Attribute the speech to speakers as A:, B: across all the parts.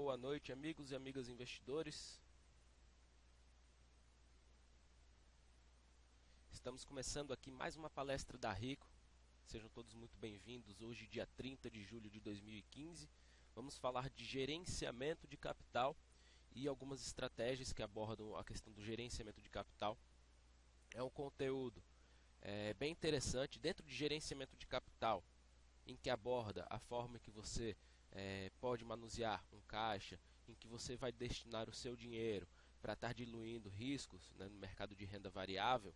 A: Boa noite, amigos e amigas investidores. Estamos começando aqui mais uma palestra da Rico. Sejam todos muito bem-vindos. Hoje, dia 30 de julho de 2015, vamos falar de gerenciamento de capital e algumas estratégias que abordam a questão do gerenciamento de capital. É um conteúdo bem interessante dentro de gerenciamento de capital, em que aborda a forma que você pode manusear um caixa, em que você vai destinar o seu dinheiro para estar diluindo riscos, né, no mercado de renda variável.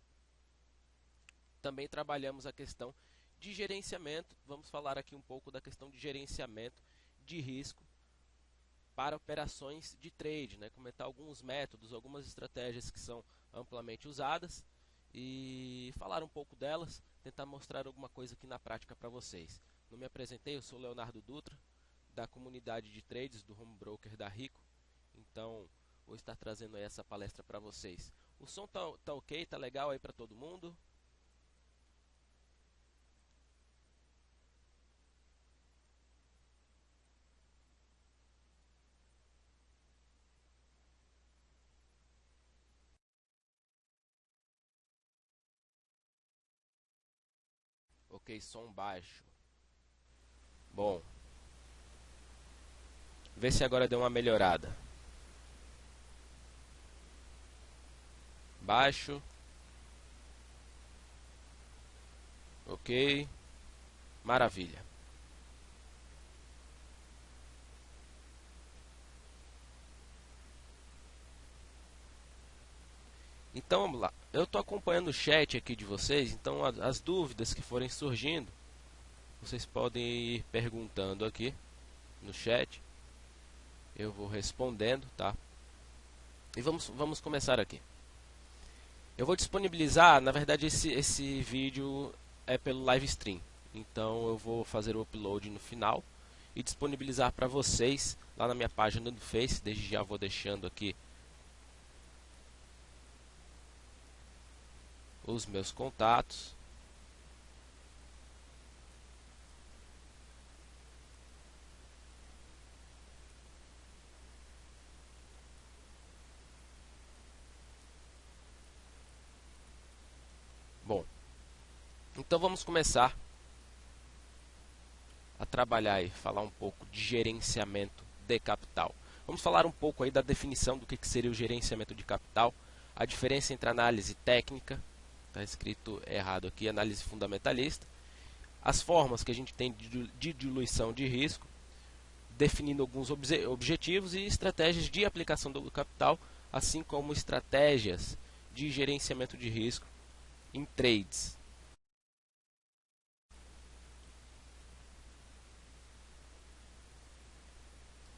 A: Também trabalhamos a questão de gerenciamento. Vamos falar aqui um pouco da questão de gerenciamento de risco para operações de trade, né? Comentar alguns métodos, algumas estratégias que são amplamente usadas e falar um pouco delas, tentar mostrar alguma coisa aqui na prática para vocês. Não me apresentei, eu sou Leonardo Dutra, da comunidade de trades do Home Broker da Rico. Então, vou estar trazendo aí essa palestra para vocês. O som tá ok, tá legal aí para todo mundo? Ok, som baixo. Bom, vê se agora deu uma melhorada. Baixo. Ok. Maravilha. Então vamos lá. Eu estou acompanhando o chat aqui de vocês, então as dúvidas que forem surgindo, vocês podem ir perguntando aqui no chat. Eu vou respondendo, tá? E vamos começar aqui. Eu vou disponibilizar, na verdade esse vídeo é pelo live stream. Então eu vou fazer o upload no final e disponibilizar para vocês lá na minha página do Face. Desde já vou deixando aqui os meus contatos. Bom, então vamos começar a trabalhar e falar um pouco de gerenciamento de capital. Vamos falar um pouco aí da definição do que seria o gerenciamento de capital, a diferença entre análise técnica, está escrito errado aqui, análise fundamentalista, as formas que a gente tem de diluição de risco, definindo alguns objetivos e estratégias de aplicação do capital, assim como estratégias de gerenciamento de risco em trades.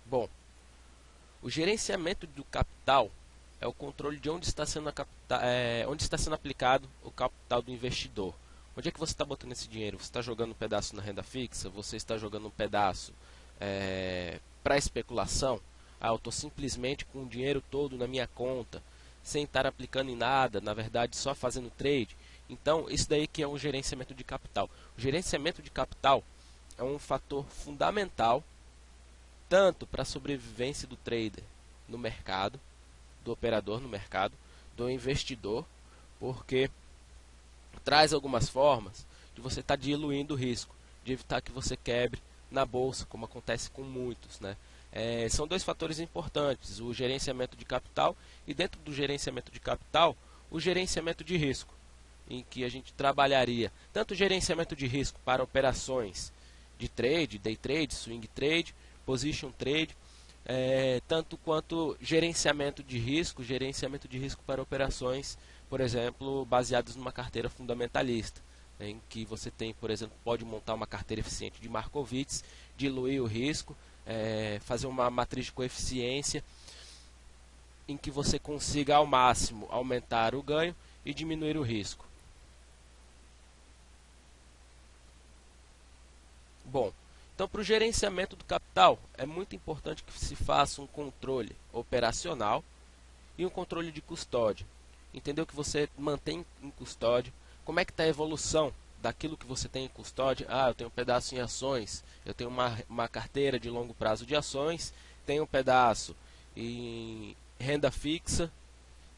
A: Bom, o gerenciamento do capital é o controle de onde está sendo aplicado o capital do investidor. Onde é que você está botando esse dinheiro? Você está jogando um pedaço na renda fixa? Você está jogando um pedaço para especulação? Ah, eu estou simplesmente com o dinheiro todo na minha conta, sem estar aplicando em nada, na verdade só fazendo trade. Então, isso daí que é um gerenciamento de capital. O gerenciamento de capital é um fator fundamental tanto para a sobrevivência do trader no mercado, do operador no mercado, do investidor, porque traz algumas formas de você estar diluindo o risco, de evitar que você quebre na bolsa, como acontece com muitos, né? São dois fatores importantes, o gerenciamento de capital e, dentro do gerenciamento de capital, o gerenciamento de risco, em que a gente trabalharia tanto o gerenciamento de risco para operações de trade, day trade, swing trade, position trade, tanto quanto gerenciamento de risco para operações, por exemplo, baseadas numa carteira fundamentalista, em que você tem, por exemplo, pode montar uma carteira eficiente de Markowitz, diluir o risco, fazer uma matriz de coeficiência em que você consiga ao máximo aumentar o ganho e diminuir o risco. Bom, então, para o gerenciamento do capital, é muito importante que se faça um controle operacional e um controle de custódia. Entendeu? Que você mantém em custódia. Como é que está a evolução daquilo que você tem em custódia? Ah, eu tenho um pedaço em ações, eu tenho uma carteira de longo prazo de ações, tenho um pedaço em renda fixa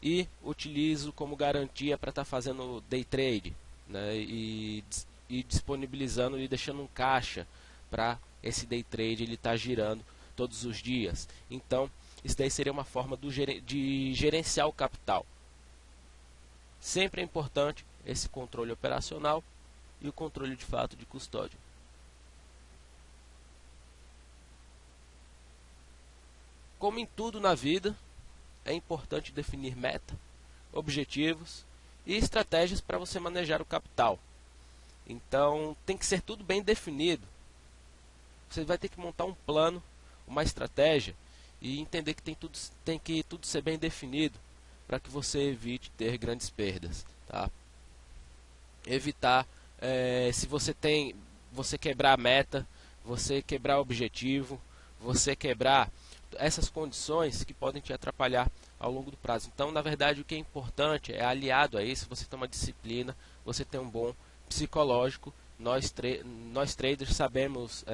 A: e utilizo como garantia para estar fazendo day trade, né, e disponibilizando e deixando um caixa para esse day trade ele estar girando todos os dias. Então, isso daí seria uma forma de gerenciar o capital. Sempre é importante esse controle operacional e o controle de fato de custódia. Como em tudo na vida, é importante definir meta, objetivos e estratégias para você manejar o capital. Então, tem que ser tudo bem definido. Você vai ter que montar um plano, uma estratégia e entender que tem que tudo ser bem definido para que você evite ter grandes perdas, tá? Evitar, se você quebrar a meta, você quebrar o objetivo, você quebrar essas condições que podem te atrapalhar ao longo do prazo. Então, na verdade, o que é importante é, aliado a isso, você ter uma disciplina, você ter um bom psicológico. Nós traders sabemos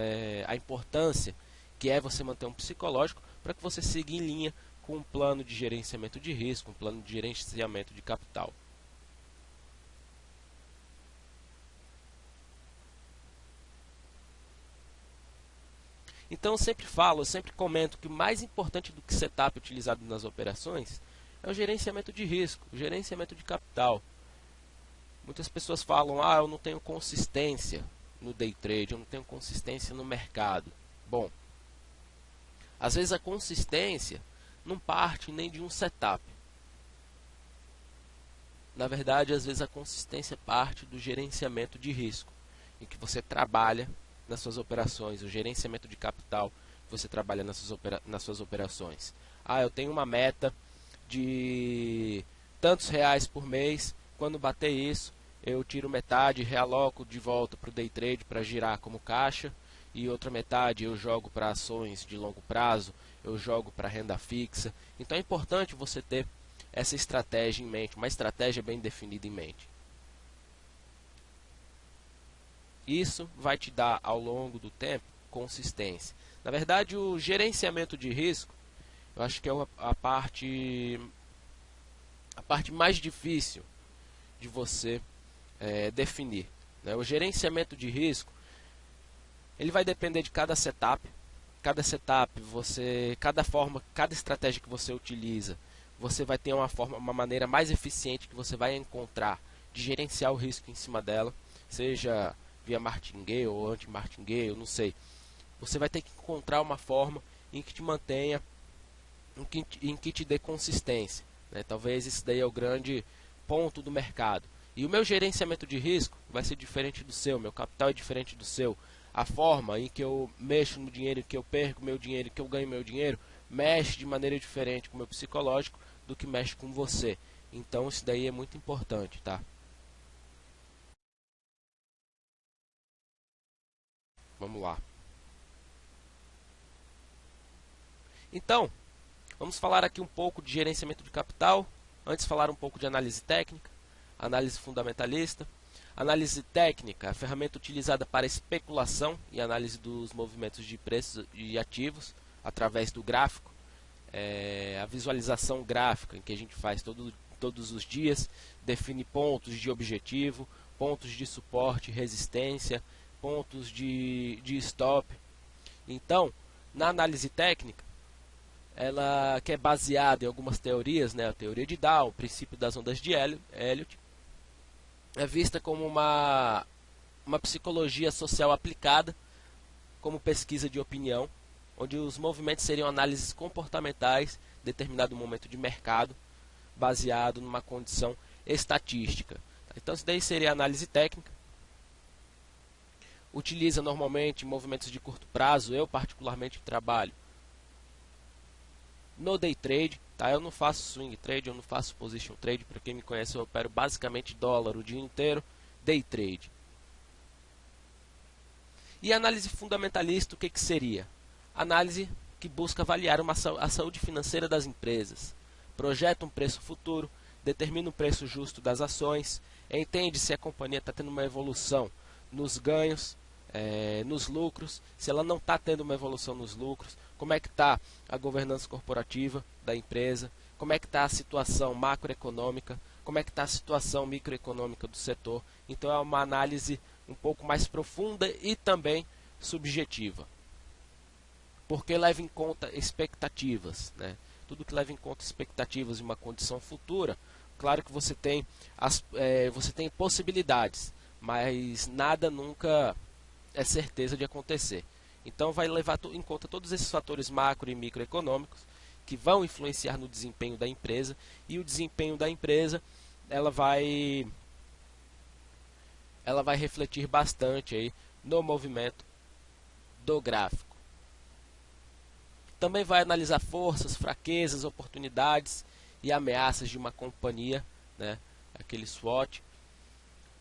A: a importância que é você manter um psicológico para que você siga em linha com um plano de gerenciamento de risco, um plano de gerenciamento de capital. Então eu sempre comento que o mais importante do que setup utilizado nas operações é o gerenciamento de risco, o gerenciamento de capital. Muitas pessoas falam, eu não tenho consistência no day trade, eu não tenho consistência no mercado. Bom, às vezes a consistência não parte nem de um setup. Na verdade, às vezes a consistência parte do gerenciamento de risco, em que você trabalha nas suas operações, o gerenciamento de capital que você trabalha nas suas operações. Eu tenho uma meta de tantos reais por mês, quando bater isso, eu tiro metade e realoco de volta para o day trade para girar como caixa, e outra metade eu jogo para ações de longo prazo, eu jogo para renda fixa. Então é importante você ter essa estratégia em mente, uma estratégia bem definida em mente. Isso vai te dar ao longo do tempo consistência. Na verdade, o gerenciamento de risco, eu acho que é a parte mais difícil de você definir, né? O gerenciamento de risco, ele vai depender de cada setup. Cada setup, cada estratégia que você utiliza, você vai ter uma maneira mais eficiente que você vai encontrar de gerenciar o risco em cima dela, seja via martingale ou anti-martingale, não sei. Você vai ter que encontrar uma forma em que te mantenha, em que te dê consistência, né? Talvez esse daí é o grande ponto do mercado. E o meu gerenciamento de risco vai ser diferente do seu, meu capital é diferente do seu. A forma em que eu mexo no dinheiro, que eu perco meu dinheiro, que eu ganho meu dinheiro, mexe de maneira diferente com o meu psicológico do que mexe com você. Então isso daí é muito importante, tá? Vamos lá. Então, vamos falar aqui um pouco de gerenciamento de capital. Antes falar um pouco de análise técnica, análise fundamentalista. Análise técnica, a ferramenta utilizada para especulação e análise dos movimentos de preços e ativos através do gráfico. A visualização gráfica, em que a gente faz todos os dias, define pontos de objetivo, pontos de suporte, resistência, pontos de stop. Então, na análise técnica, ela que é baseada em algumas teorias, né? A teoria de Dow, o princípio das ondas de Elliott, é vista como uma psicologia social aplicada, como pesquisa de opinião, onde os movimentos seriam análises comportamentais de determinado momento de mercado, baseado numa condição estatística. Então, isso daí seria análise técnica. Utiliza normalmente movimentos de curto prazo. Eu particularmente trabalho no day trade, tá? Eu não faço swing trade, eu não faço position trade. Para quem me conhece, eu opero basicamente dólar o dia inteiro, day trade. E análise fundamentalista, o que seria? Análise que busca avaliar a saúde financeira das empresas, projeta um preço futuro, determina o preço justo das ações, entende se a companhia está tendo uma evolução nos ganhos, nos lucros, se ela não está tendo uma evolução nos lucros, como é que está a governança corporativa da empresa, como é que está a situação macroeconômica, como é que está a situação microeconômica do setor. Então é uma análise um pouco mais profunda e também subjetiva, porque leva em conta expectativas, né? Tudo que leva em conta expectativas de uma condição futura, claro que você tem possibilidades, mas nada nunca é certeza de acontecer. Então vai levar em conta todos esses fatores macro e microeconômicos que vão influenciar no desempenho da empresa, e o desempenho da empresa ela vai refletir bastante aí no movimento do gráfico. Também vai analisar forças, fraquezas, oportunidades e ameaças de uma companhia, né? Aquele SWOT.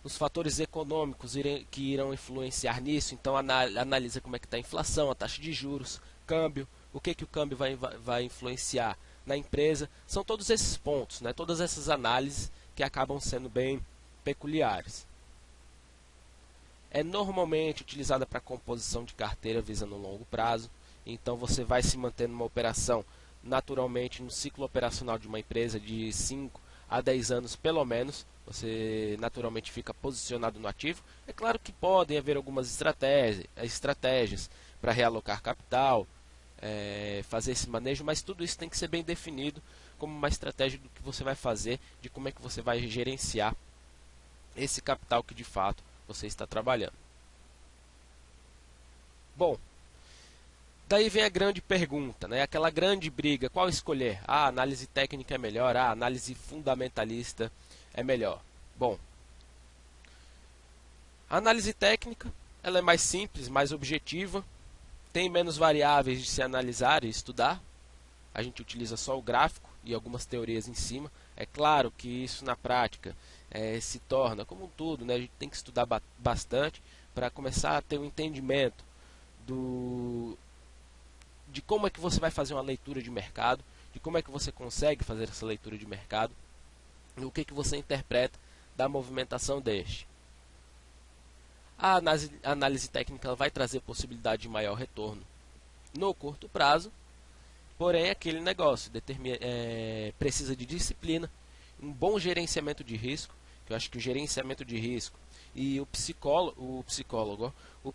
A: Os fatores econômicos que irão influenciar nisso, então analisa como é que está a inflação, a taxa de juros, câmbio, o que o câmbio vai influenciar na empresa. São todos esses pontos, né? Todas essas análises que acabam sendo bem peculiares. É normalmente utilizada para composição de carteira visando longo prazo. Então você vai se manter numa operação naturalmente no ciclo operacional de uma empresa de 5 a 10 anos pelo menos. Você naturalmente fica posicionado no ativo. É claro que podem haver algumas estratégias para realocar capital, fazer esse manejo, mas tudo isso tem que ser bem definido como uma estratégia do que você vai fazer, de como é que você vai gerenciar esse capital que de fato você está trabalhando. Bom, daí vem a grande pergunta, né? Aquela grande briga, qual escolher? A análise técnica é melhor, a análise fundamentalista é melhor. Bom, a análise técnica ela é mais simples, mais objetiva, tem menos variáveis de se analisar e estudar. A gente utiliza só o gráfico e algumas teorias em cima. É claro que isso na prática se torna, como um tudo, né? A gente tem que estudar bastante para começar a ter um entendimento de como é que você vai fazer uma leitura de mercado, de como é que você consegue fazer essa leitura de mercado, e o que você interpreta da movimentação deste. A análise técnica ela vai trazer possibilidade de maior retorno no curto prazo, porém aquele negócio precisa de disciplina, um bom gerenciamento de risco, que eu acho que o gerenciamento de risco e o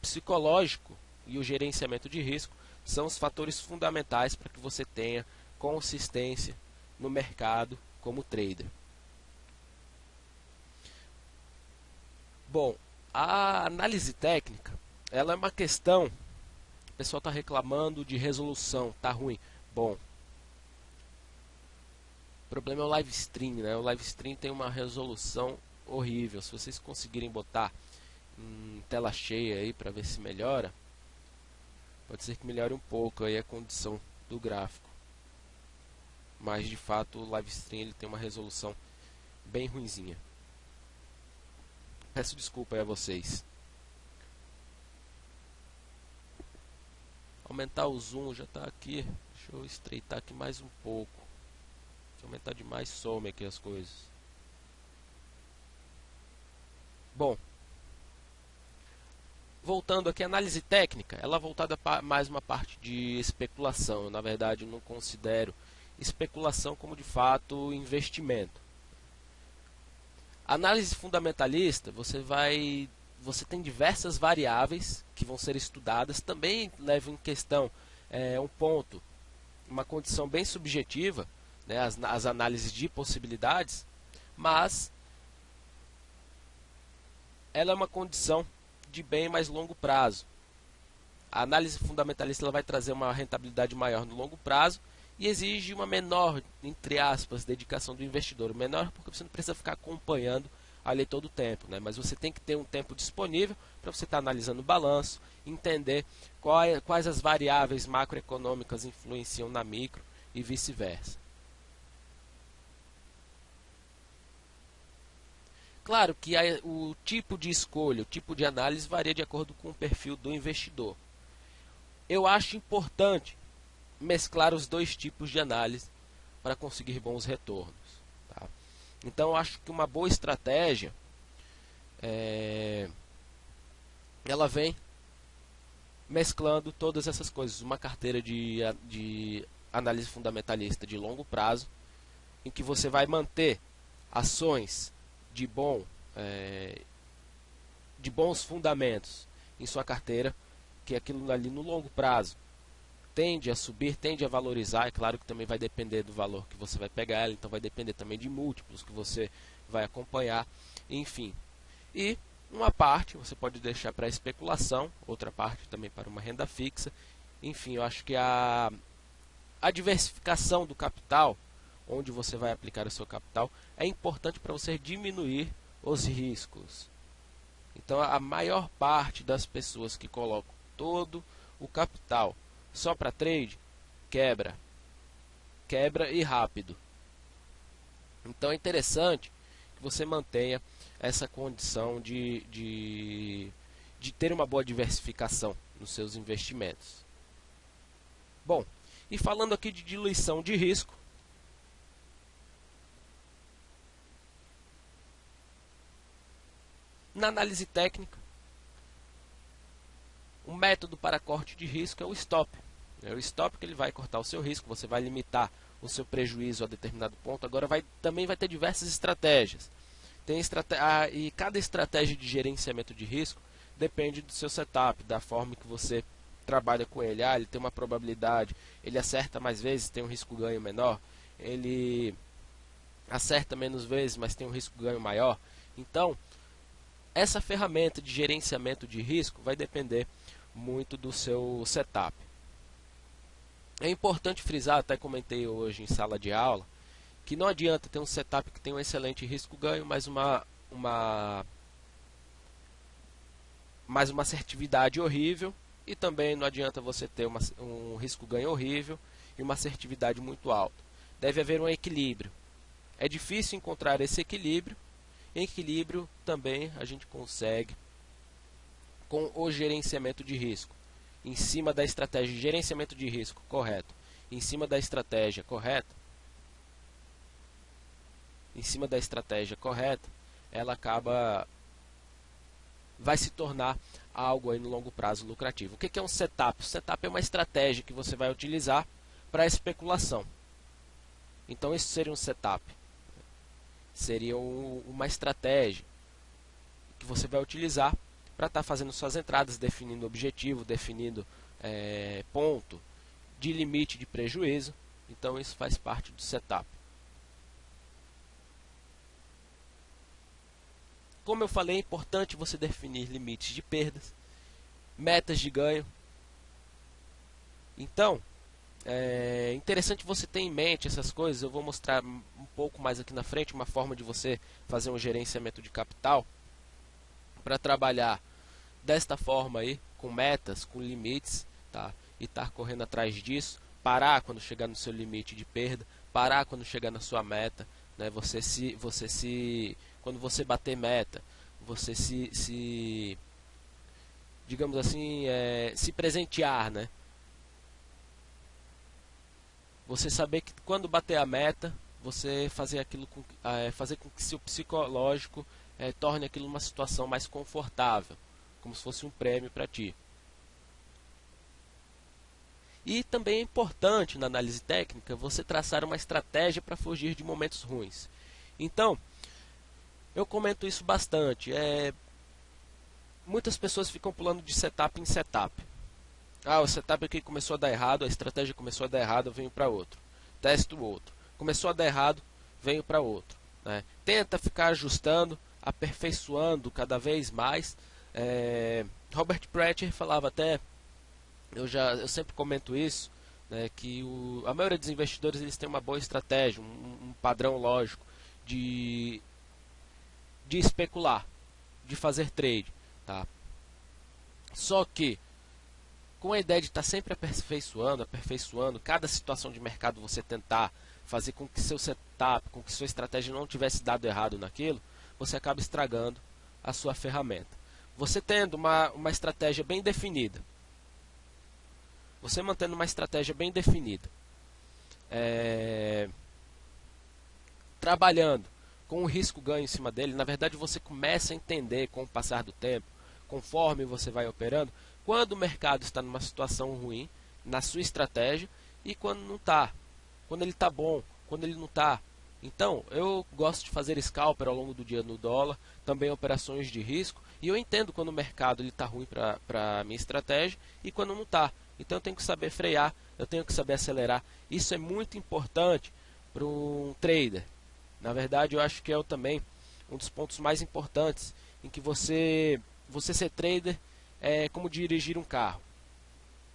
A: psicológico e o gerenciamento de risco são os fatores fundamentais para que você tenha consistência no mercado como trader. Bom, a análise técnica, ela é uma questão, o pessoal está reclamando de resolução, tá ruim. Bom, o problema é o live stream, né? O live stream tem uma resolução horrível. Se vocês conseguirem botar em tela cheia aí para ver se melhora, pode ser que melhore um pouco aí a condição do gráfico. Mas de fato o live stream ele tem uma resolução bem ruinzinha. Peço desculpa aí a vocês. Aumentar o zoom já está aqui. Deixa eu estreitar aqui mais um pouco. Se aumentar demais some aqui as coisas. Bom, voltando aqui, a análise técnica, ela é voltada para mais uma parte de especulação. Eu, na verdade, não considero especulação como de fato investimento. A análise fundamentalista, você tem diversas variáveis que vão ser estudadas, também leva em questão um ponto, uma condição bem subjetiva, né, as análises de possibilidades, mas ela é uma condição de bem mais longo prazo. A análise fundamentalista ela vai trazer uma rentabilidade maior no longo prazo e exige uma menor, entre aspas, dedicação do investidor. Menor porque você não precisa ficar acompanhando ali todo o tempo, né? Mas você tem que ter um tempo disponível para você estar analisando o balanço, entender quais as variáveis macroeconômicas influenciam na micro e vice-versa. Claro que o tipo de escolha, o tipo de análise varia de acordo com o perfil do investidor. Eu acho importante mesclar os dois tipos de análise para conseguir bons retornos. Tá? Então, eu acho que uma boa estratégia ela vem mesclando todas essas coisas. Uma carteira de análise fundamentalista de longo prazo, em que você vai manter ações de, de bons fundamentos em sua carteira, que aquilo ali no longo prazo tende a subir, tende a valorizar. É claro que também vai depender do valor que você vai pegar ela, então vai depender também de múltiplos que você vai acompanhar, enfim. E uma parte você pode deixar para especulação, outra parte também para uma renda fixa. Enfim, eu acho que a diversificação do capital, onde você vai aplicar o seu capital, é importante para você diminuir os riscos. Então, a maior parte das pessoas que colocam todo o capital só para trade, quebra e rápido. Então, é interessante que você mantenha essa condição de ter uma boa diversificação nos seus investimentos. Bom, e falando aqui de diluição de risco, na análise técnica, o método para corte de risco é o stop. É o stop que ele vai cortar o seu risco, você vai limitar o seu prejuízo a determinado ponto. Agora também vai ter diversas estratégias. E cada estratégia de gerenciamento de risco depende do seu setup, da forma que você trabalha com ele. Ele tem uma probabilidade, ele acerta mais vezes, tem um risco-ganho menor. Ele acerta menos vezes, mas tem um risco-ganho maior. Então, essa ferramenta de gerenciamento de risco vai depender muito do seu setup. É importante frisar, até comentei hoje em sala de aula, que não adianta ter um setup que tem um excelente risco-ganho, mas uma assertividade horrível, e também não adianta você ter um risco-ganho horrível e uma assertividade muito alta. Deve haver um equilíbrio. É difícil encontrar esse equilíbrio. Equilíbrio também a gente consegue com o gerenciamento de risco. Em cima da estratégia de gerenciamento de risco correto, em cima da estratégia correta, ela vai se tornar algo aí no longo prazo lucrativo. O que é um setup? O setup é uma estratégia que você vai utilizar para especulação. Então isso seria um setup. Seria uma estratégia que você vai utilizar para estar fazendo suas entradas, definindo objetivo, definindo ponto de limite de prejuízo. Então isso faz parte do setup. Como eu falei, é importante você definir limites de perdas, metas de ganho. Então, é interessante você ter em mente essas coisas. Eu vou mostrar um pouco mais aqui na frente uma forma de você fazer um gerenciamento de capital para trabalhar desta forma aí, com metas, com limites, tá? E estar correndo atrás disso, parar quando chegar no seu limite de perda, parar quando chegar na sua meta, né? Quando você bater meta, você digamos assim, se presentear, né? Você saber que quando bater a meta, você fazer com que seu psicológico torne aquilo uma situação mais confortável, como se fosse um prêmio para ti. E também é importante na análise técnica você traçar uma estratégia para fugir de momentos ruins. Então, eu comento isso bastante. Muitas pessoas ficam pulando de setup em setup. O setup aqui começou a dar errado, a estratégia começou a dar errado, eu venho para outro. Testo o outro. Começou a dar errado, venho para outro. Né? Tenta ficar ajustando, aperfeiçoando cada vez mais. Robert Prechter falava até, eu sempre comento isso, né, que a maioria dos investidores eles têm uma boa estratégia, um padrão lógico de especular, de fazer trade. Tá? Só que com a ideia de estar sempre aperfeiçoando, cada situação de mercado você tentar fazer com que seu setup, com que sua estratégia não tivesse dado errado naquilo, você acaba estragando a sua ferramenta. Você tendo uma estratégia bem definida, você mantendo uma estratégia bem definida, trabalhando com o risco ganho em cima dele, na verdade você começa a entender com o passar do tempo, conforme você vai operando, quando o mercado está numa situação ruim, na sua estratégia, e quando não está. Quando ele está bom, quando ele não está. Então, eu gosto de fazer scalper ao longo do dia no dólar, também operações de risco, e eu entendo quando o mercado está ruim para a minha estratégia e quando não está. Então, eu tenho que saber frear, eu tenho que saber acelerar. Isso é muito importante para um trader. Na verdade, eu acho que é também um dos pontos mais importantes em que você ser trader é como dirigir um carro.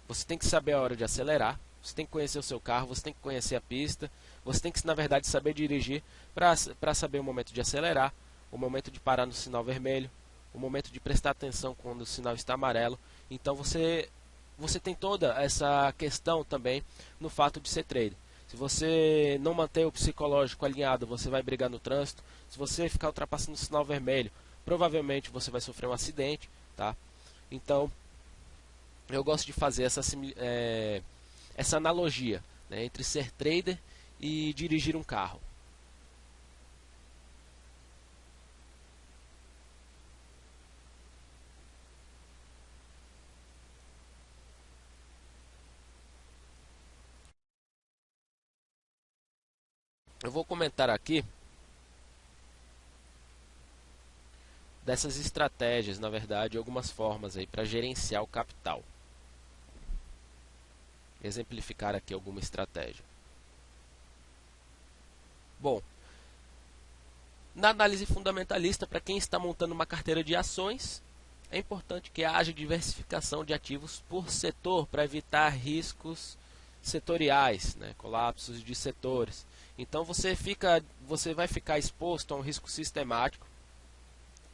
A: Você tem que saber a hora de acelerar, você tem que conhecer o seu carro, você tem que conhecer a pista, você tem que, na verdade, saber dirigir para saber o momento de acelerar, o momento de parar no sinal vermelho, o momento de prestar atenção quando o sinal está amarelo. Então você tem toda essa questão também no fato de ser trader. Se você não manter o psicológico alinhado, você vai brigar no trânsito. Se você ficar ultrapassando o sinal vermelho, provavelmente você vai sofrer um acidente, tá? Então, eu gosto de fazer essa analogia, né, entre ser trader e dirigir um carro. Eu vou comentar aqui dessas estratégias, na verdade, algumas formas aí para gerenciar o capital. Exemplificar aqui alguma estratégia. Bom, na análise fundamentalista, para quem está montando uma carteira de ações, é importante que haja diversificação de ativos por setor para evitar riscos setoriais, né, colapsos de setores. Então você vai ficar exposto a um risco sistemático,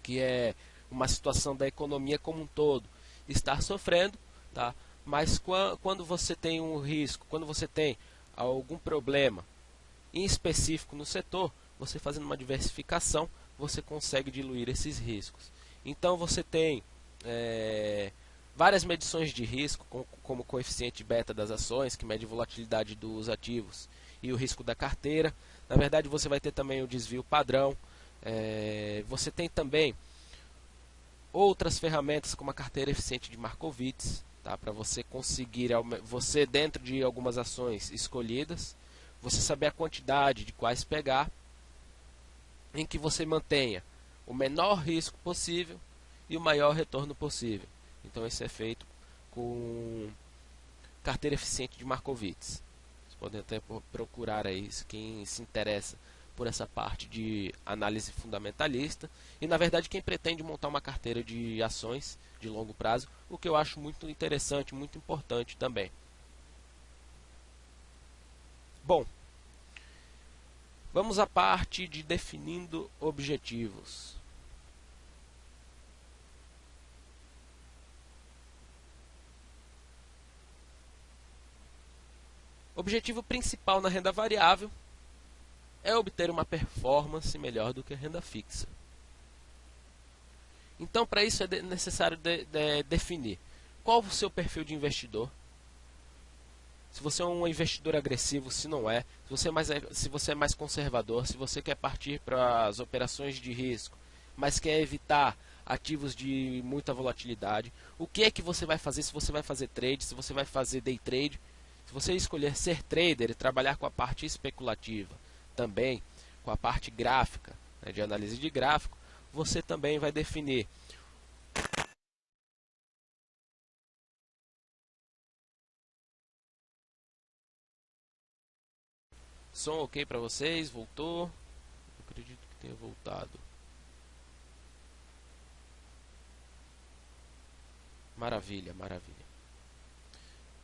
A: que é uma situação da economia como um todo estar sofrendo, tá? Mas quando você tem um risco, quando você tem algum problema em específico no setor, você fazendo uma diversificação, você consegue diluir esses riscos. Então você tem várias medições de risco, como o coeficiente beta das ações, que mede a volatilidade dos ativos e o risco da carteira. Na verdade, você vai ter também o desvio padrão. Você tem também outras ferramentas como a carteira eficiente de Markowitz, tá? Para você conseguir, você dentro de algumas ações escolhidas, você saber a quantidade de quais pegar, em que você mantenha o menor risco possível e o maior retorno possível. Então isso é feito com carteira eficiente de Markowitz. Vocês podem até procurar aí quem se interessa por essa parte de análise fundamentalista e, na verdade, quem pretende montar uma carteira de ações de longo prazo, o que eu acho muito interessante, muito importante também. Bom, vamos à parte de definindo objetivos. O objetivo principal na renda variável é obter uma performance melhor do que a renda fixa. Então, para isso é necessário definir qual o seu perfil de investidor. Se você é um investidor agressivo, se não é, se você é mais conservador, se você quer partir para as operações de risco, mas quer evitar ativos de muita volatilidade, o que é que você vai fazer? Se você vai fazer trade, se você vai fazer day trade, se você escolher ser trader e trabalhar com a parte especulativa, também com a parte gráfica, né, de análise de gráfico, você também vai definir som ok para vocês, voltou, eu acredito que tenha voltado. Maravilha, maravilha.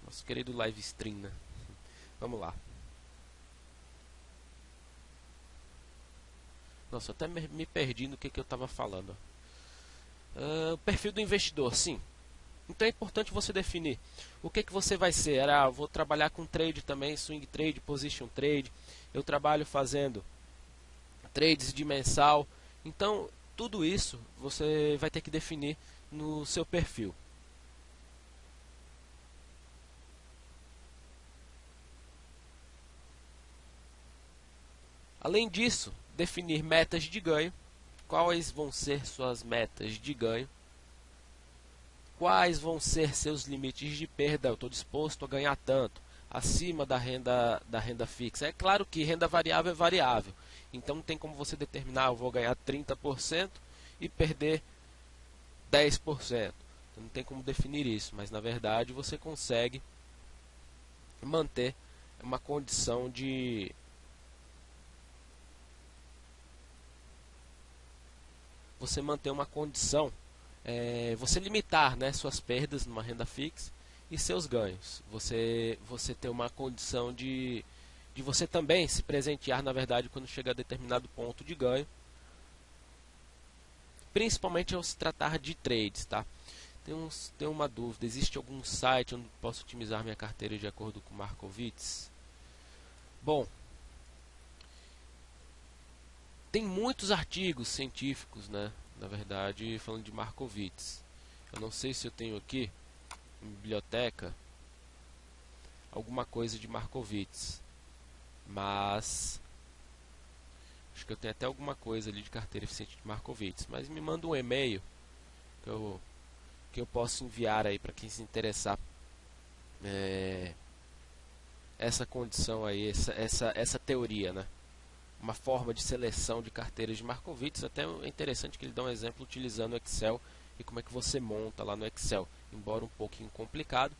A: Nosso querido live stream, né? Vamos lá. Nossa, eu até me perdi no que eu estava falando. O perfil do investidor, sim. Então é importante você definir o que você vai ser. Eu vou trabalhar com trade também, swing trade, position trade. Eu trabalho fazendo trades de mensal. Então, tudo isso você vai ter que definir no seu perfil. Além disso, definir metas de ganho. Quais vão ser suas metas de ganho? quais vão ser seus limites de perda. Eu estou disposto a ganhar tanto, acima da renda fixa. É claro que renda variável é variável, então não tem como você determinar, eu vou ganhar 30% e perder 10%. Então, não tem como definir isso, mas na verdade você consegue manter uma condição de você limitar, né, suas perdas numa renda fixa e seus ganhos. Você ter uma condição de você também se presentear, na verdade, quando chega a determinado ponto de ganho, principalmente ao se tratar de trades, tá? Tem uma dúvida, existe algum site onde posso otimizar minha carteira de acordo com Markowitz? Bom, tem muitos artigos científicos, né? Na verdade, falando de Markowitz. Eu não sei se eu tenho aqui, em biblioteca, alguma coisa de Markowitz, mas acho que eu tenho até alguma coisa ali de carteira eficiente de Markowitz. Mas me manda um e-mail que eu posso enviar aí para quem se interessar. Essa condição aí, essa teoria, né? Uma forma de seleção de carteiras de Markowitz. Até é interessante que ele dá um exemplo utilizando o Excel e como é que você monta lá no Excel. Embora um pouquinho complicado,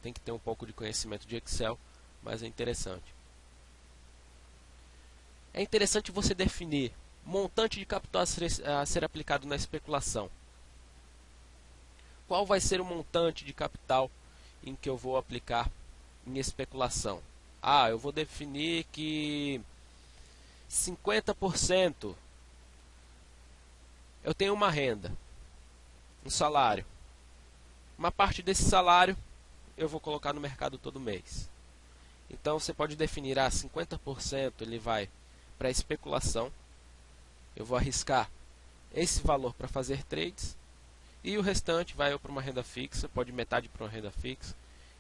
A: tem que ter um pouco de conhecimento de Excel, mas é interessante. É interessante você definir montante de capital a ser aplicado na especulação. Qual vai ser o montante de capital em que eu vou aplicar em especulação? Eu vou definir que 50% eu tenho uma renda, um salário. Uma parte desse salário eu vou colocar no mercado todo mês. Então você pode definir 50% ele vai para especulação. Eu vou arriscar esse valor para fazer trades e o restante vai para uma renda fixa, pode metade para uma renda fixa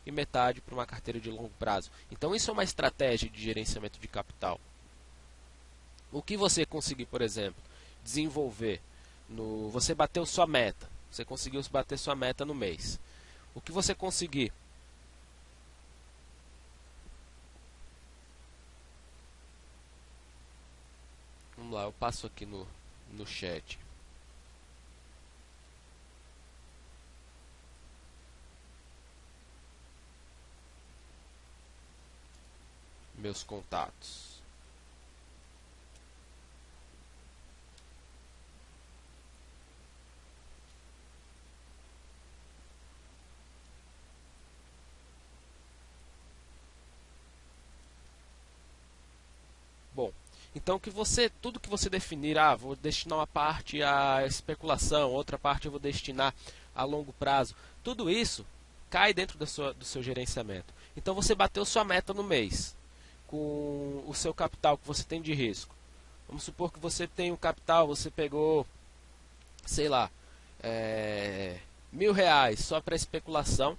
A: e metade para uma carteira de longo prazo. Então isso é uma estratégia de gerenciamento de capital. O que você conseguir, por exemplo, desenvolver você bateu sua meta, você conseguiu bater sua meta no mês. O que você conseguir vamos lá, eu passo aqui no chat. Meus contatos. Bom, então tudo que você definir, vou destinar uma parte à especulação, outra parte eu vou destinar a longo prazo, tudo isso cai dentro do seu gerenciamento. Então você bateu sua meta no mês, com o seu capital que você tem de risco. Vamos supor que você tem um capital, você pegou, sei lá, R$ 1.000 só para especulação,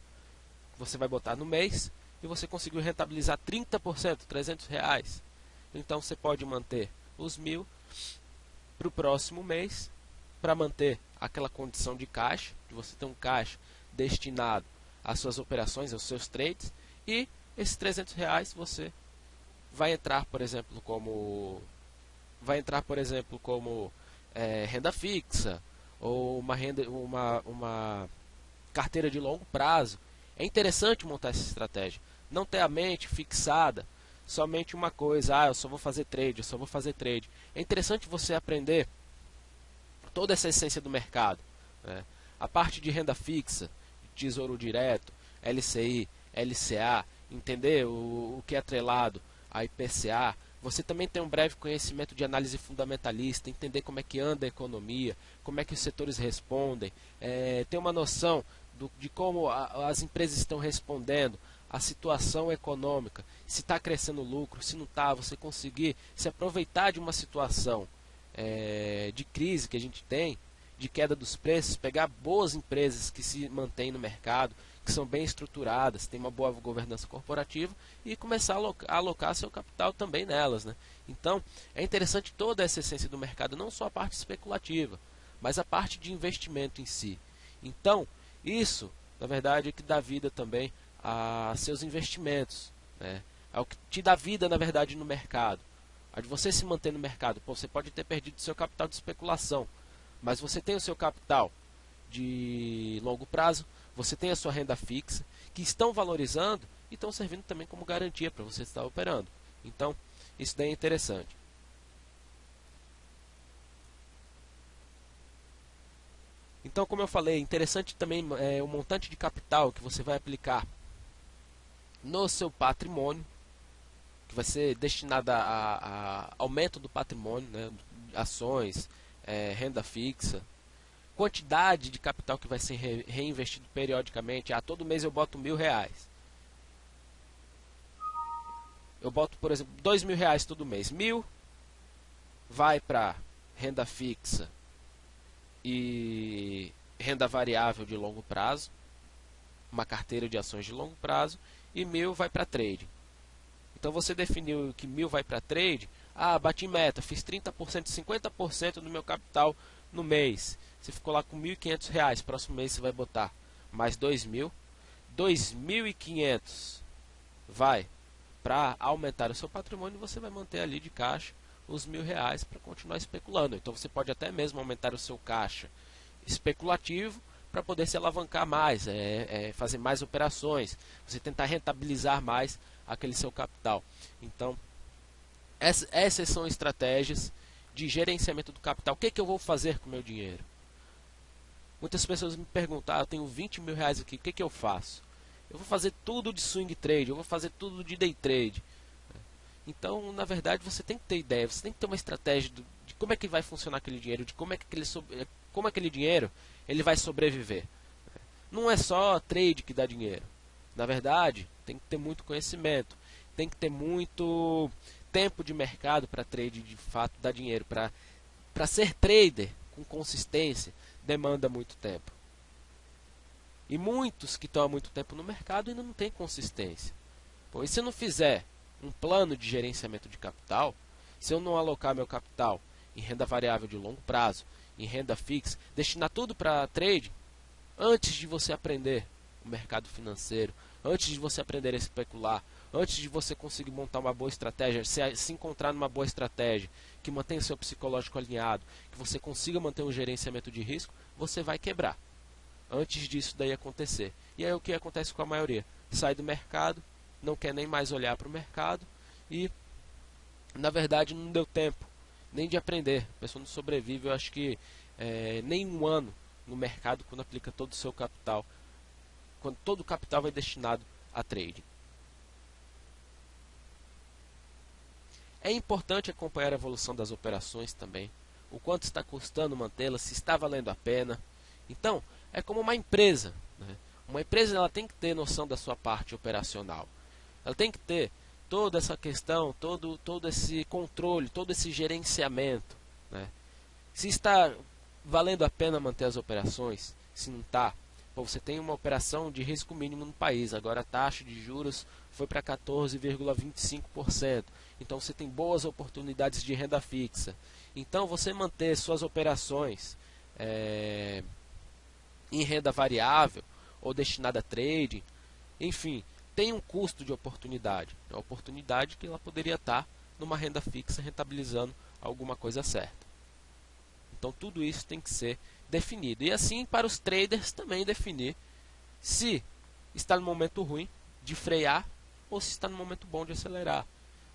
A: que você vai botar no mês, e você conseguiu rentabilizar 30%, R$ 300. Então você pode manter os 1.000 para o próximo mês, para manter aquela condição de caixa, de você ter um caixa destinado às suas operações, aos seus trades, e esses R$ 300 você vai entrar, por exemplo, como renda fixa ou uma carteira de longo prazo. É interessante montar essa estratégia, não ter a mente fixada somente uma coisa, eu só vou fazer trade, eu só vou fazer trade. É interessante você aprender toda essa essência do mercado, né? A parte de renda fixa, tesouro direto, LCI, LCA, entender o que é atrelado a IPCA. Você também tem um breve conhecimento de análise fundamentalista, entender como é que anda a economia, como é que os setores respondem, ter uma noção de como as empresas estão respondendo, a situação econômica, se está crescendo lucro, se não está, você conseguir se aproveitar de uma situação de crise que a gente tem, de queda dos preços, pegar boas empresas que se mantêm no mercado, que são bem estruturadas, têm uma boa governança corporativa e começar a alocar seu capital também nelas, né? Então, é interessante toda essa essência do mercado, não só a parte especulativa, mas a parte de investimento em si. Então, Isso, na verdade, é que dá vida também a seus investimentos, né? É o que te dá vida, na verdade, no mercado. A de você se manter no mercado. Pô, você pode ter perdido seu capital de especulação, mas você tem o seu capital de longo prazo, você tem a sua renda fixa, que estão valorizando e estão servindo também como garantia para você estar operando. Então, isso daí é interessante. Então, como eu falei, interessante também é o montante de capital que você vai aplicar no seu patrimônio, que vai ser destinado a aumento do patrimônio, né, ações, renda fixa, quantidade de capital que vai ser reinvestido periodicamente. Todo mês eu boto R$ 1.000. Eu boto, por exemplo, R$ 2.000 todo mês. 1.000 vai para renda fixa e renda variável de longo prazo, uma carteira de ações de longo prazo, e 1.000 vai para trade. Então você definiu que 1.000 vai para trade. Bati meta, fiz 30%, 50% do meu capital no mês. Você ficou lá com R$ 1.500. Próximo mês você vai botar mais 2.000. 2.500 vai para aumentar o seu patrimônio. Você vai manter ali de caixa os R$ 1.000 para continuar especulando. Então você pode até mesmo aumentar o seu caixa especulativo para poder se alavancar mais, fazer mais operações, você tentar rentabilizar mais aquele seu capital. Então, essas são estratégias de gerenciamento do capital. O que eu vou fazer com o meu dinheiro? Muitas pessoas me perguntam, eu tenho R$ 20.000 aqui, o que eu faço? Eu vou fazer tudo de swing trade, eu vou fazer tudo de day trade. Então, na verdade, você tem que ter ideia, você tem que ter uma estratégia de como é que vai funcionar aquele dinheiro, de como aquele dinheiro ele vai sobreviver. Não é só trade que dá dinheiro. Na verdade, tem que ter muito conhecimento, tem que ter muito tempo de mercado para trade de fato dar dinheiro. Para ser trader com consistência, demanda muito tempo. E muitos que estão há muito tempo no mercado ainda não têm consistência. Pois se eu não fizer um plano de gerenciamento de capital, se eu não alocar meu capital em renda variável de longo prazo, em renda fixa, destinar tudo para trade, antes de você aprender o mercado financeiro, antes de você aprender a especular, antes de você conseguir montar uma boa estratégia, se encontrar numa boa estratégia, que mantenha o seu psicológico alinhado, que você consiga manter um gerenciamento de risco, você vai quebrar. Antes disso daí acontecer. E aí o que acontece com a maioria? Sai do mercado, não quer nem mais olhar para o mercado e, na verdade, não deu tempo nem de aprender. A pessoa não sobrevive, eu acho que nem um ano no mercado quando aplica todo o seu capital, quando todo o capital vai destinado a trading. É importante acompanhar a evolução das operações também, o quanto está custando mantê-las, se está valendo a pena. Então, é como uma empresa, né? Uma empresa ela tem que ter noção da sua parte operacional. Ela tem que ter toda essa questão, todo esse controle, todo esse gerenciamento, né? Se está valendo a pena manter as operações, se não está, você tem uma operação de risco mínimo no país, agora a taxa de juros foi para 14,25%, então você tem boas oportunidades de renda fixa. Então você manter suas operações em renda variável ou destinada a trading, enfim, tem um custo de oportunidade. É uma oportunidade que ela poderia estar numa renda fixa rentabilizando alguma coisa certa. Então tudo isso tem que ser definido. E assim para os traders também definir se está no momento ruim de frear ou se está no momento bom de acelerar.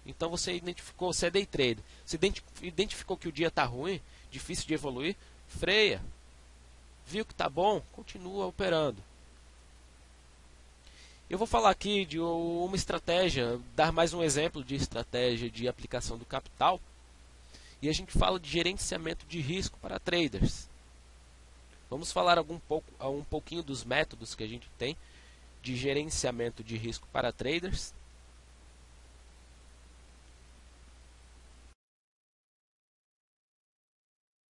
A: Então você identificou, você é day trader, você identificou que o dia está ruim, difícil de evoluir, freia. Viu que está bom, continua operando. Eu vou falar aqui de uma estratégia, dar mais um exemplo de estratégia de aplicação do capital. E a gente fala de gerenciamento de risco para traders. Vamos falar um pouquinho dos métodos que a gente tem de gerenciamento de risco para traders.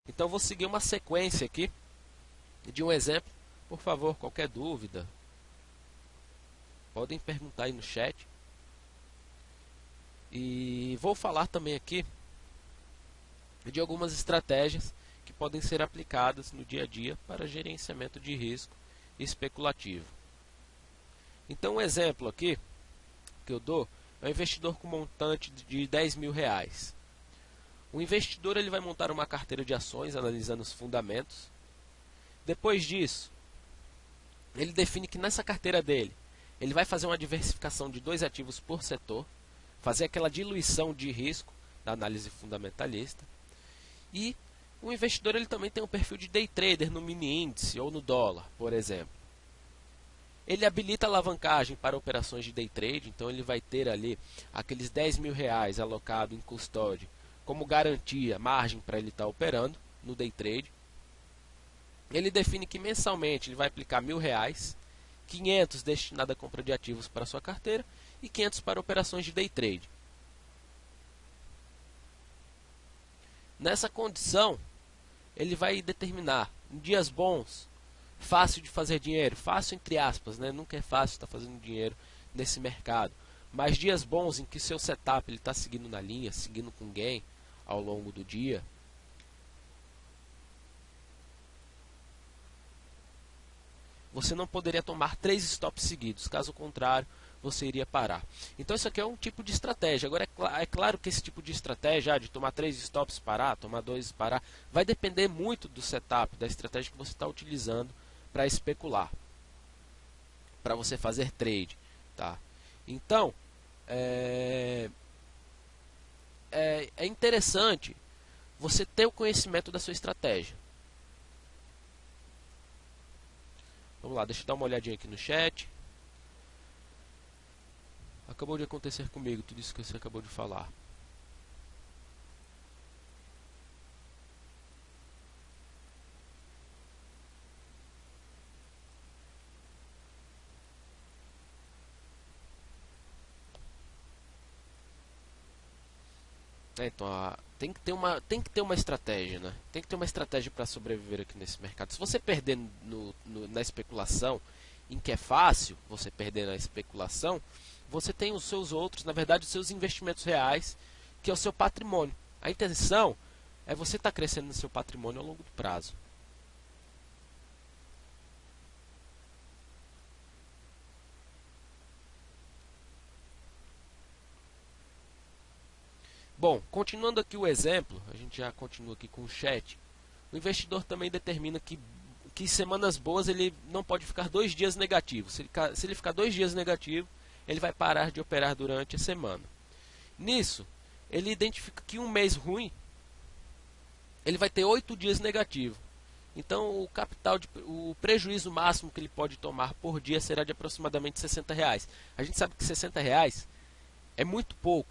A: Então vou seguir uma sequência aqui de um exemplo. Por favor, qualquer dúvida, podem perguntar aí no chat. E vou falar também aqui de algumas estratégias que podem ser aplicadas no dia a dia para gerenciamento de risco especulativo. Então, um exemplo aqui que eu dou é um investidor com montante de 10 mil reais. O investidor ele vai montar uma carteira de ações analisando os fundamentos. Depois disso, ele define que nessa carteira dele, ele vai fazer uma diversificação de 2 ativos por setor, fazer aquela diluição de risco da análise fundamentalista. E o investidor ele também tem um perfil de day trader no mini índice ou no dólar, por exemplo. Ele habilita a alavancagem para operações de day trade, então ele vai ter ali aqueles 10 mil reais alocado em custódia como garantia, margem para ele estar operando no day trade. Ele define que mensalmente ele vai aplicar R$1.000, 500 destinado à compra de ativos para sua carteira e 500 para operações de day trade. Nessa condição, ele vai determinar em dias bons, fácil de fazer dinheiro, fácil entre aspas, né? Nunca é fácil estar fazendo dinheiro nesse mercado, mas dias bons em que seu setup ele está seguindo na linha, seguindo com gain ao longo do dia. Você não poderia tomar 3 stops seguidos, caso contrário, você iria parar. Então isso aqui é um tipo de estratégia. Agora é claro que esse tipo de estratégia, de tomar 3 stops parar, tomar 2 parar, vai depender muito do setup, da estratégia que você está utilizando para especular, para você fazer trade. Tá? Então, é interessante você ter o conhecimento da sua estratégia. Vamos lá, deixa eu dar uma olhadinha aqui no chat. Acabou de acontecer comigo tudo isso que você acabou de falar. Então, tem que ter uma estratégia, né? Tem que ter uma estratégia para sobreviver aqui nesse mercado. Se você perder na especulação, em que é fácil você perder na especulação, você tem os seus outros, na verdade, os seus investimentos reais, que é o seu patrimônio. A intenção é você estar crescendo no seu patrimônio ao longo do prazo. Bom, continuando aqui o exemplo, a gente já continua aqui com o chat. O investidor também determina que semanas boas ele não pode ficar 2 dias negativo. Se ele ficar 2 dias negativo, ele vai parar de operar durante a semana. Nisso, ele identifica que um mês ruim, ele vai ter 8 dias negativo. Então o prejuízo máximo que ele pode tomar por dia será de aproximadamente R$60. A gente sabe que R$60 é muito pouco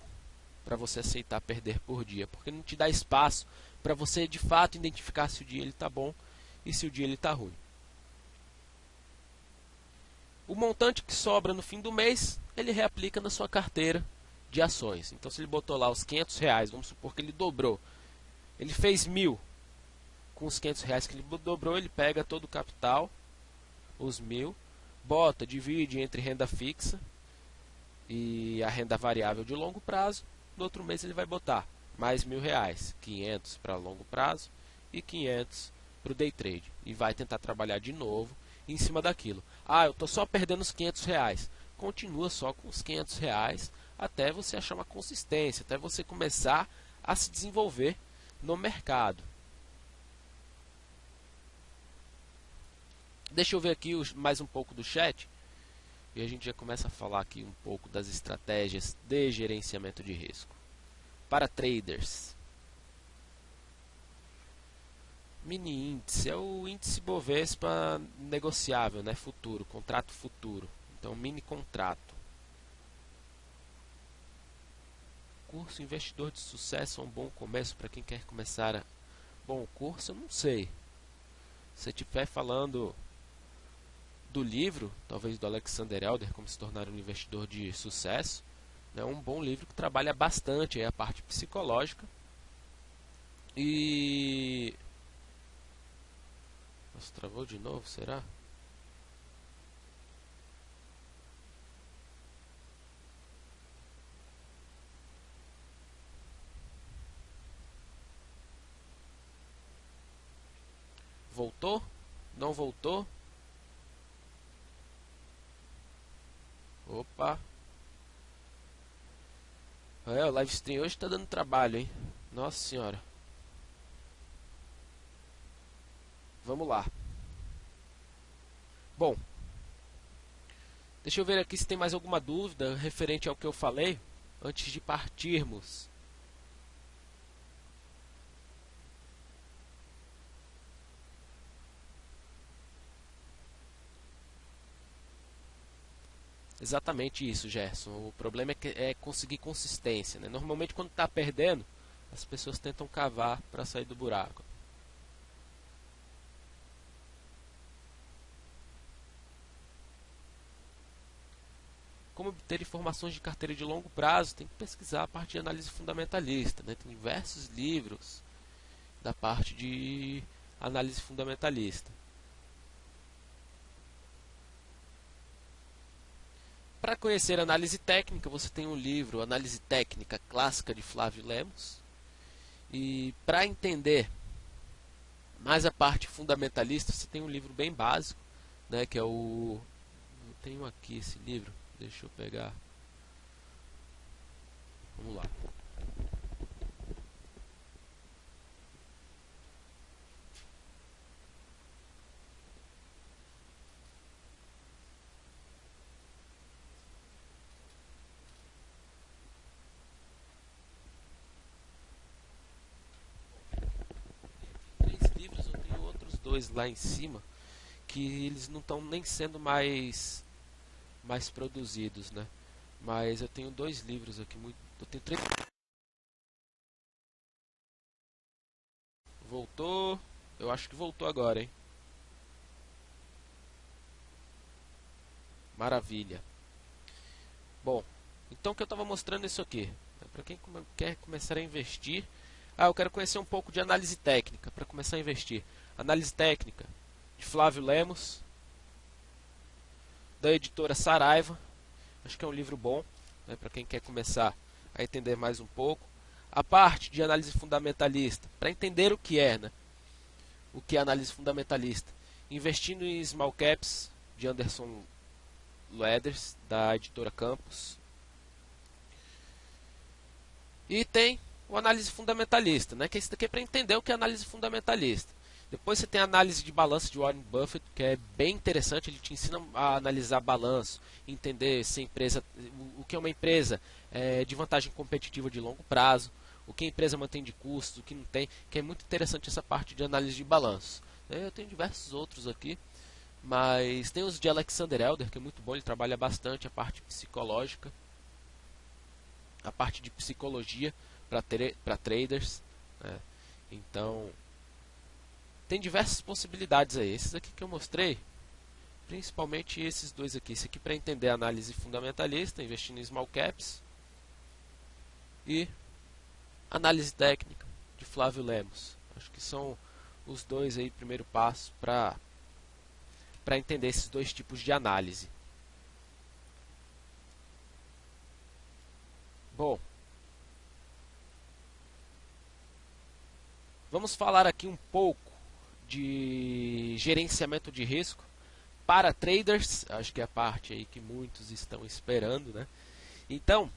A: para você aceitar perder por dia, porque não te dá espaço para você de fato identificar se o dia ele está bom e se o dia ele está ruim. O montante que sobra no fim do mês, ele reaplica na sua carteira de ações. Então, se ele botou lá os R$500, vamos supor que ele dobrou, ele fez 1.000 com os R$500 que ele dobrou, ele pega todo o capital, os 1.000, bota, divide entre renda fixa e a renda variável de longo prazo. No outro mês ele vai botar mais R$1.000, 500 para longo prazo e 500 para o day trade. E vai tentar trabalhar de novo em cima daquilo. Ah, eu estou só perdendo os R$500. Continua só com os R$500 até você achar uma consistência, até você começar a se desenvolver no mercado. Deixa eu ver aqui mais um pouco do chat. E a gente já começa a falar aqui um pouco das estratégias de gerenciamento de risco para traders. Mini índice é o índice Bovespa negociável, né? Futuro, contrato futuro. Então, mini contrato. Curso Investidor de Sucesso é um bom começo para quem quer começar a... Bom, o curso eu não sei. Se estiver falando do livro, talvez do Alexander Elder, Como se tornar um investidor de sucesso, é um bom livro que trabalha bastante a parte psicológica. E... Nossa, travou de novo, será? Voltou? Não voltou? Opa. É, o live stream hoje tá dando trabalho, hein? Nossa senhora. Vamos lá. Bom, deixa eu ver aqui se tem mais alguma dúvida referente ao que eu falei antes de partirmos. Exatamente isso, Gerson. O problema é conseguir consistência, né? Normalmente quando está perdendo, as pessoas tentam cavar para sair do buraco. Como obter informações de carteira de longo prazo? Tem que pesquisar a parte de análise fundamentalista, né? Tem diversos livros da parte de análise fundamentalista. Para conhecer análise técnica, você tem um livro, Análise Técnica Clássica de Flávio Lemos. E para entender mais a parte fundamentalista, você tem um livro bem básico, né, que é o... Eu tenho aqui esse livro, deixa eu pegar. Vamos lá. Três livros, eu tenho outros dois lá em cima que eles não estão nem sendo mais produzidos, né? Mas eu tenho dois livros aqui, eu tenho três. Voltou, eu acho que voltou agora, hein? Maravilha. Bom, então o que eu estava mostrando é isso aqui. Para quem quer começar a investir, eu quero conhecer um pouco de análise técnica para começar a investir. Análise técnica de Flávio Lemos, da editora Saraiva. Acho que é um livro bom, né, para quem quer começar a entender mais um pouco. A parte de análise fundamentalista, para entender o que é, né? O que é análise fundamentalista. Investindo em Small Caps, de Anderson Lueders, da editora Campos. E tem o análise fundamentalista, né? Que esse daqui é para entender o que é análise fundamentalista. Depois você tem a análise de balanço de Warren Buffett, que é bem interessante. Ele te ensina a analisar balanço, entender se a empresa, o que é uma empresa de vantagem competitiva de longo prazo, o que a empresa mantém de custos, o que não tem, que é muito interessante essa parte de análise de balanço. Eu tenho diversos outros aqui, mas tem os de Alexander Elder, que é muito bom, ele trabalha bastante a parte psicológica, a parte de psicologia para traders, né? Então tem diversas possibilidades aí. Esses aqui que eu mostrei, principalmente esses dois aqui. Esse aqui para entender a análise fundamentalista, investindo em small caps, e análise técnica de Flávio Lemos. Acho que são os dois aí primeiro passo para entender esses dois tipos de análise. Bom, vamos falar aqui um pouco de gerenciamento de risco para traders. Acho que é a parte aí que muitos estão esperando, né? Então,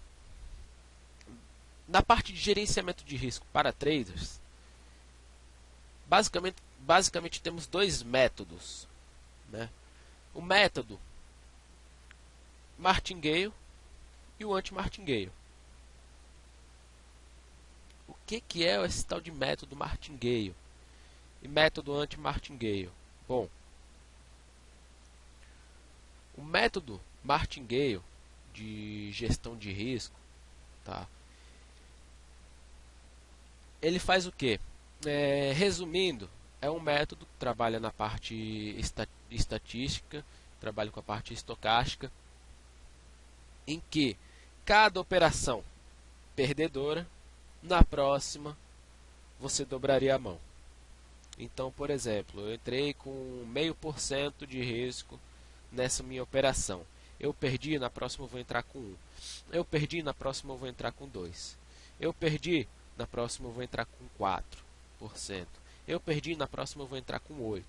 A: na parte de gerenciamento de risco para traders, basicamente temos dois métodos, né? O método martingale e o anti-martingale. O que é esse tal de método martingale e método anti-martingale? Bom, o método martingale de gestão de risco, tá? Ele faz o quê? Resumindo, é um método que trabalha na parte estatística, trabalha com a parte estocástica, em que cada operação perdedora, na próxima, você dobraria a mão. Então, por exemplo, eu entrei com 0,5% de risco nessa minha operação. Eu perdi, na próxima eu vou entrar com 1. Eu perdi, na próxima eu vou entrar com 2. Eu perdi, na próxima eu vou entrar com 4%. Eu perdi, na próxima eu vou entrar com 8%.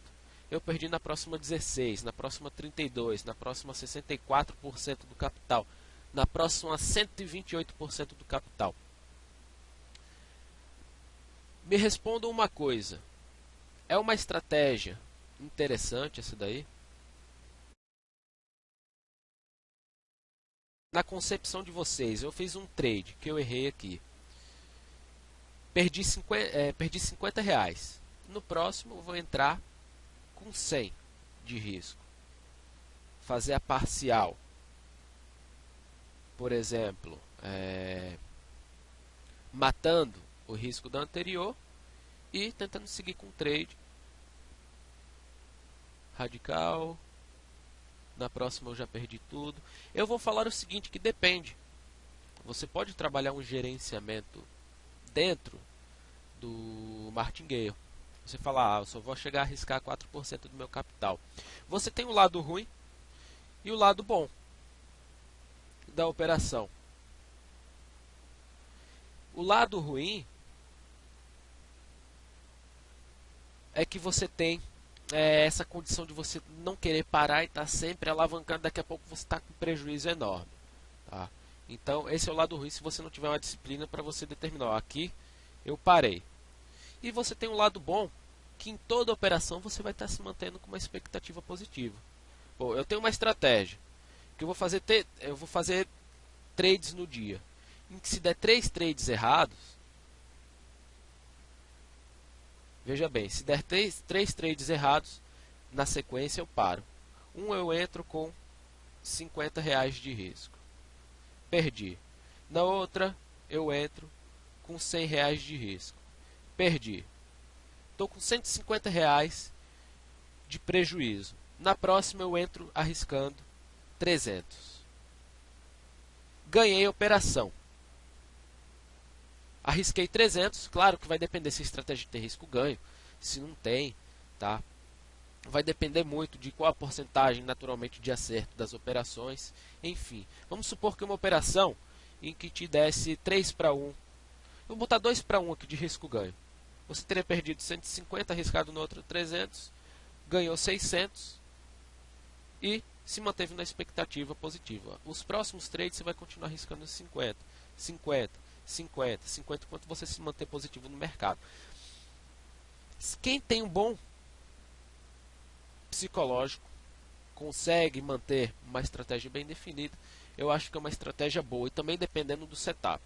A: eu perdi na próxima 16, na próxima 32, na próxima 64% do capital, na próxima 128% do capital. Me respondam uma coisa, é uma estratégia interessante essa daí? Na concepção de vocês, eu fiz um trade que eu errei aqui. Perdi 50 reais. No próximo eu vou entrar com 100 de risco. Fazer a parcial. Por exemplo, matando o risco da anterior e tentando seguir com o trade radical. Na próxima eu já perdi tudo. Eu vou falar o seguinte, que depende. Você pode trabalhar um gerenciamento dentro do martingale. Você fala, eu só vou chegar a arriscar 4% do meu capital. Você tem o lado ruim e o lado bom da operação. O lado ruim é que você tem essa condição de você não querer parar e estar sempre alavancando, daqui a pouco você está com prejuízo enorme. Tá? Então, esse é o lado ruim se você não tiver uma disciplina para você determinar, ó, aqui eu parei. E você tem um lado bom, que em toda operação você vai estar se mantendo com uma expectativa positiva. Bom, eu tenho uma estratégia, que eu vou fazer trades no dia, em que se der 3 trades errados, veja bem, se der 3 trades errados, na sequência eu paro. Eu entro com 50 reais de risco. Perdi. Na outra, eu entro com 100 reais de risco. Perdi. Estou com 150 reais de prejuízo. Na próxima, eu entro arriscando 300. Ganhei a operação. Arrisquei 300, claro que vai depender se a estratégia tem risco-ganho, se não tem, tá? Vai depender muito de qual a porcentagem naturalmente de acerto das operações, enfim. Vamos supor que uma operação em que te desse 3 para 1, vou botar 2 para 1 aqui de risco-ganho. Você teria perdido 150, arriscado no outro 300, ganhou 600 e se manteve na expectativa positiva. Os próximos trades você vai continuar arriscando 50, 50. 50, enquanto você se manter positivo no mercado. Quem tem um bom psicológico, consegue manter uma estratégia bem definida, eu acho que é uma estratégia boa, e também dependendo do setup.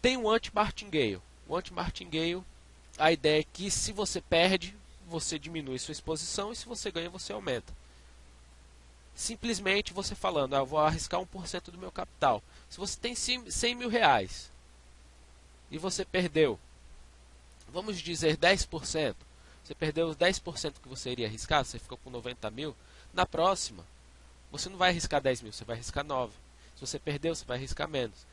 A: Tem um anti-martingale. O anti-martingale, a ideia é que se você perde, você diminui sua exposição, e se você ganha, você aumenta. Simplesmente você falando, eu vou arriscar 1% do meu capital. Se você tem 100 mil reais e você perdeu, vamos dizer 10%, você perdeu os 10% que você iria arriscar, você ficou com 90 mil, na próxima você não vai arriscar 10 mil, você vai arriscar 9. Se você perdeu, você vai arriscar menos.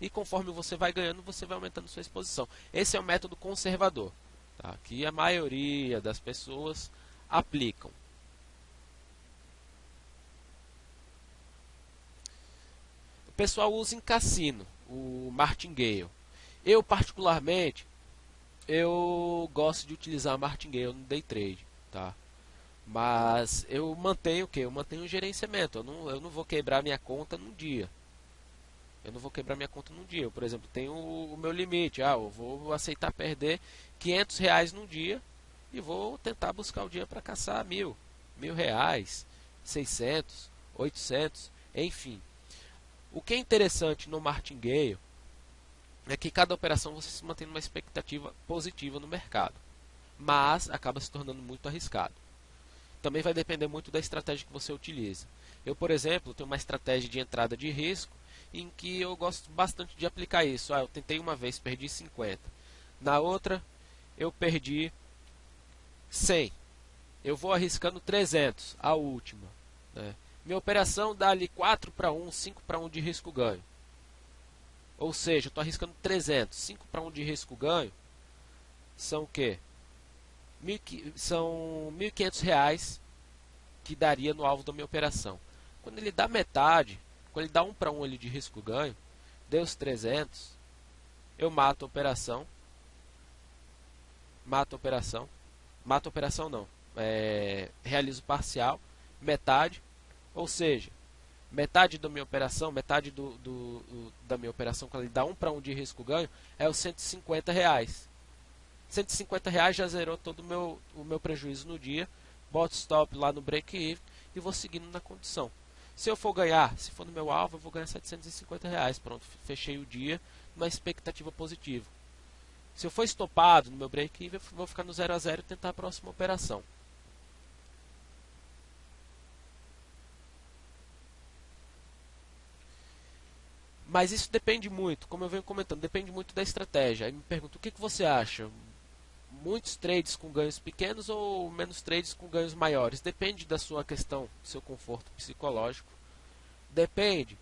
A: E conforme você vai ganhando, você vai aumentando sua exposição. Esse é o método conservador, tá? Que a maioria das pessoas aplicam. O pessoal usa em cassino o martingale. Eu particularmente gosto de utilizar martingale no day trade, tá? Mas eu mantenho o que? Eu mantenho o gerenciamento. Eu não vou quebrar minha conta num dia. Eu, por exemplo, tenho o meu limite. Eu vou aceitar perder 500 reais num dia e vou tentar buscar o dia para caçar 1.000 reais, 600, 800, enfim. O que é interessante no martingale é que cada operação você se mantém numa expectativa positiva no mercado, mas acaba se tornando muito arriscado. Também vai depender muito da estratégia que você utiliza. Eu, por exemplo, tenho uma estratégia de entrada de risco em que eu gosto bastante de aplicar isso. Eu tentei uma vez, perdi 50. Na outra, eu perdi 100. Eu vou arriscando 300, a última, né? Minha operação dá ali 4 para 1, 5 para 1 de risco-ganho. Ou seja, eu estou arriscando 300. 5 para 1 de risco-ganho são o quê? São 1.500 reais que daria no alvo da minha operação. Quando ele dá metade, quando ele dá 1 para 1 ali de risco-ganho, deu os 300, eu mato a operação. Mato a operação não. Realizo parcial, metade, ou seja, metade da minha operação, metade da minha operação, quando ele dá 1 para 1 de risco-ganho, é os R$ 150. R$ 150 já zerou todo o meu prejuízo no dia. Boto stop lá no break-even e vou seguindo na condição. Se eu for ganhar, se for no meu alvo, eu vou ganhar R$ 750. Pronto, fechei o dia numa expectativa positiva. Se eu for estopado no meu break-even, eu vou ficar no 0 a 0 e tentar a próxima operação. Mas isso depende muito, como eu venho comentando, depende muito da estratégia. Aí me pergunto, o que você acha? Muitos trades com ganhos pequenos ou menos trades com ganhos maiores? Depende da sua questão, do seu conforto psicológico. Depende